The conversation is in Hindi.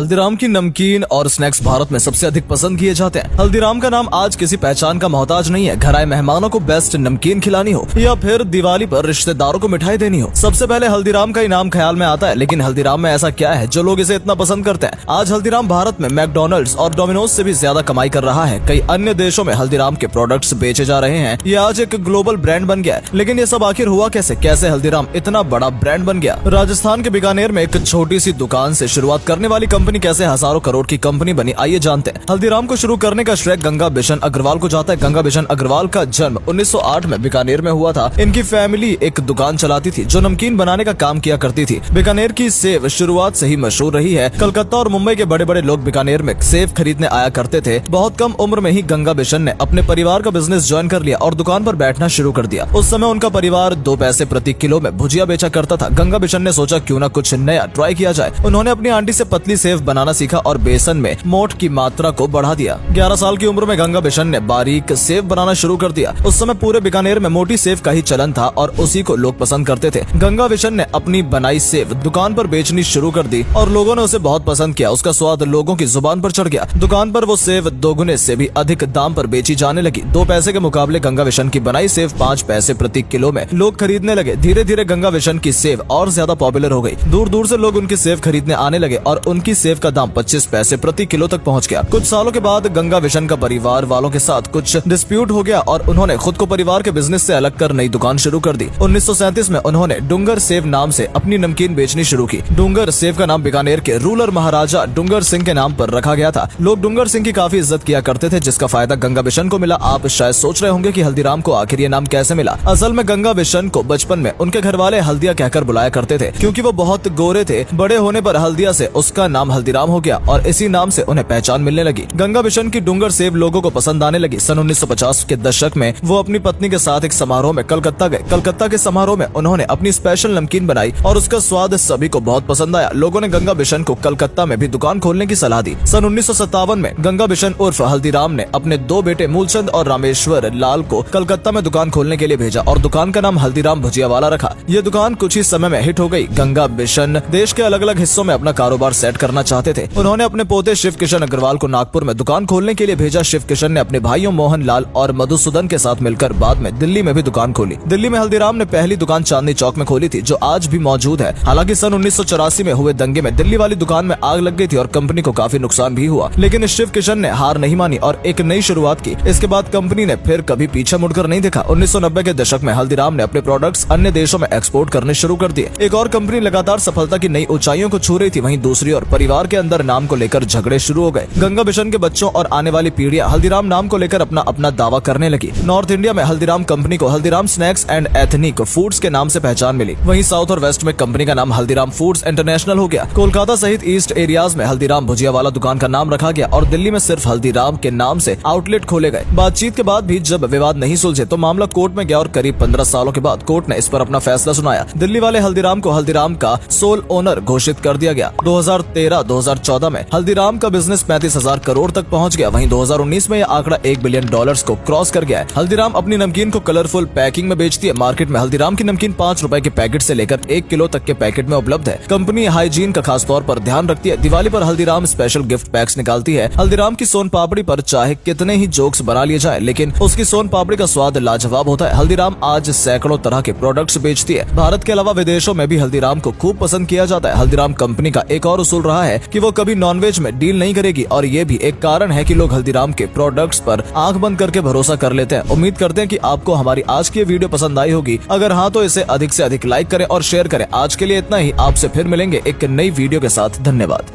हल्दीराम की नमकीन और स्नैक्स भारत में सबसे अधिक पसंद किए जाते हैं। हल्दीराम का नाम आज किसी पहचान का मोहताज नहीं है। घर आए मेहमानों को बेस्ट नमकीन खिलानी हो या फिर दिवाली पर रिश्तेदारों को मिठाई देनी हो, सबसे पहले हल्दीराम का ही नाम ख्याल में आता है। लेकिन हल्दीराम में ऐसा क्या है जो लोग इसे इतना पसंद करते हैं? आज हल्दीराम भारत में मैकडॉनल्ड्स और डोमिनोज से भी ज्यादा कमाई कर रहा है। कई अन्य देशों में हल्दीराम के प्रोडक्ट्स बेचे जा रहे हैं। ये आज एक ग्लोबल ब्रांड बन गया है। लेकिन ये सब आखिर हुआ कैसे? कैसे हल्दीराम इतना बड़ा ब्रांड बन गया? राजस्थान के बीकानेर में एक छोटी सी दुकान से शुरुआत करने वाली कंपनी कैसे हजारों करोड़ की कंपनी बनी, आइए जानते हैं। हल्दीराम को शुरू करने का श्रेय गंगा बिशन अग्रवाल को जाता है। गंगा बिशन अग्रवाल का जन्म 1908 में बीकानेर में हुआ था। इनकी फैमिली एक दुकान चलाती थी जो नमकीन बनाने का काम किया करती थी। बीकानेर की सेव शुरुआत से ही मशहूर रही है। कलकत्ता और मुंबई के बड़े बड़े लोग बीकानेर में सेव खरीदने आया करते थे। बहुत कम उम्र में ही गंगा बिशन ने अपने परिवार का बिजनेस ज्वाइन कर लिया और दुकान पर बैठना शुरू कर दिया। उस समय उनका परिवार 2 पैसे प्रति किलो में भुजिया बेचा करता था। गंगा बिशन ने सोचा क्यों ना कुछ नया ट्राई किया जाए। उन्होंने अपनी आंटी से पतली सेव बनाना सीखा और बेसन में मोठ की मात्रा को बढ़ा दिया। 11 साल की उम्र में गंगा बिशन ने बारीक सेव बनाना शुरू कर दिया। उस समय पूरे बीकानेर में मोटी सेव का ही चलन था और उसी को लोग पसंद करते थे। गंगा बिशन ने अपनी बनाई सेव दुकान पर बेचनी शुरू कर दी और लोगों ने उसे बहुत पसंद किया। उसका स्वाद लोगों की जुबान पर चढ़ गया। दुकान पर वो सेव 2 गुने से भी अधिक दाम पर बेची जाने लगी। 2 पैसे के मुकाबले गंगा बिशन की बनाई सेव 5 पैसे प्रति किलो में लोग खरीदने लगे। धीरे धीरे गंगा बिशन की सेव और ज्यादा पॉपुलर हो गई। दूर दूर से लोग उनकी सेव खरीदने आने लगे और उनकी सेव का दाम 25 पैसे प्रति किलो तक पहुंच गया। कुछ सालों के बाद गंगा बिशन का परिवार वालों के साथ कुछ डिस्प्यूट हो गया और उन्होंने खुद को परिवार के बिजनेस से अलग कर नई दुकान शुरू कर दी। 1937 में उन्होंने डूंगर सेव नाम से अपनी नमकीन बेचनी शुरू की। डूंगर सेव का नाम बीकानेर के रूलर महाराजा डूंगर सिंह के नाम पर रखा गया था। लोग डूंगर सिंह की काफी इज्जत किया करते थे, जिसका फायदा गंगा बिशन को मिला। आप शायद सोच रहे होंगे कि हल्दीराम को आखिर ये नाम कैसे मिला। असल में गंगा बिशन को बचपन में उनके घर वाले हल्दिया कहकर बुलाया करते थे, क्योंकि वो बहुत गोरे थे। बड़े होने पर हल्दिया से उसका नाम हल्दीराम हो गया और इसी नाम से उन्हें पहचान मिलने लगी। गंगा बिशन की डूंगर सेव लोगों को पसंद आने लगी। सन 1950 के दशक में वो अपनी पत्नी के साथ एक समारोह में कलकत्ता गए। कलकत्ता के समारोह में उन्होंने अपनी स्पेशल नमकीन बनाई और उसका स्वाद सभी को बहुत पसंद आया। लोगों ने गंगा बिशन को कलकत्ता में भी दुकान खोलने की सलाह दी। सन 1957 में गंगा बिशन उर्फ हल्दीराम ने अपने 2 बेटे मूलचंद और रामेश्वर लाल को कलकत्ता में दुकान खोलने के लिए भेजा और दुकान का नाम हल्दीराम भुजिया वाला रखा। ये दुकान कुछ ही समय में हिट हो गई। गंगा बिशन देश के अलग अलग हिस्सों में अपना कारोबार सेट करना चाहते थे। उन्होंने अपने पोते शिव किशन अग्रवाल को नागपुर में दुकान खोलने के लिए भेजा। शिव किशन ने अपने भाइयों मोहन लाल और मधुसूदन के साथ मिलकर बाद में दिल्ली में भी दुकान खोली। दिल्ली में हल्दीराम ने पहली दुकान चांदनी चौक में खोली थी, जो आज भी मौजूद है। हालांकि सन 1984 में हुए दंगे में दिल्ली वाली दुकान में आग लग गई थी और कंपनी को काफी नुकसान भी हुआ। लेकिन शिव किशन ने हार नहीं मानी और एक नई शुरुआत की। इसके बाद कंपनी ने फिर कभी पीछे मुड़कर नहीं देखा। 1990 के दशक में हल्दीराम ने अपने प्रोडक्ट्स अन्य देशों में एक्सपोर्ट करने शुरू कर दिए। एक और कंपनी लगातार सफलता की नई ऊंचाइयों को छू रही थी, वहीं दूसरी ओर परिवार के अंदर नाम को लेकर झगड़े शुरू हो गए। गंगा बिशन के बच्चों और आने वाली पीढ़ियां हल्दीराम नाम को लेकर अपना दावा करने लगी। नॉर्थ इंडिया में हल्दीराम कंपनी को Haldiram snacks and ethnic foods के नाम से पहचान मिली। वहीं साउथ और वेस्ट में कंपनी का नाम हल्दीराम फूड्स इंटरनेशनल हो गया। कोलकाता सहित ईस्ट एरियाज में हल्दीराम भुजिया वाला दुकान का नाम रखा गया और दिल्ली में सिर्फ हल्दीराम के नाम से आउटलेट खोले गए। बातचीत के बाद भी जब विवाद नहीं सुलझे तो मामला कोर्ट में गया और करीब 15 सालों के बाद कोर्ट ने इस पर अपना फैसला सुनाया। दिल्ली वाले हल्दीराम को हल्दीराम का सोल ओनर घोषित कर दिया गया। 2013-2014 में हल्दीराम का बिजनेस 35,000 करोड़ तक पहुंच गया। वहीं 2019 में यह आंकड़ा $1 बिलियन को क्रॉस कर गया है। हल्दीराम अपनी नमकीन को कलरफुल पैकिंग में बेचती है। मार्केट में हल्दीराम की नमकीन 5 रुपए के पैकेट से लेकर 1 किलो तक के पैकेट में उपलब्ध है। कंपनी हाइजीन का खास तौर पर ध्यान रखती है। दिवाली पर हल्दीराम स्पेशल गिफ्ट पैक्स निकालती है। हल्दीराम की सोन पापड़ी पर चाहे कितने ही जोक्स बना लिए जाए, लेकिन उसकी सोन पापड़ी का स्वाद लाजवाब होता है। हल्दीराम आज सैकड़ों तरह के प्रोडक्ट्स बेचती है। भारत के अलावा विदेशों में भी हल्दीराम को खूब पसंद किया जाता है। हल्दीराम कंपनी का एक और उसूल रहा है कि वो कभी नॉनवेज में डील नहीं करेगी और ये भी एक कारण है कि लोग हल्दीराम के प्रोडक्ट्स पर आंख बंद करके भरोसा कर लेते हैं। उम्मीद करते हैं कि आपको हमारी आज की वीडियो पसंद आई होगी। अगर हाँ तो इसे अधिक से अधिक लाइक करें और शेयर करें। आज के लिए इतना ही। आपसे फिर मिलेंगे एक नई वीडियो के साथ। धन्यवाद।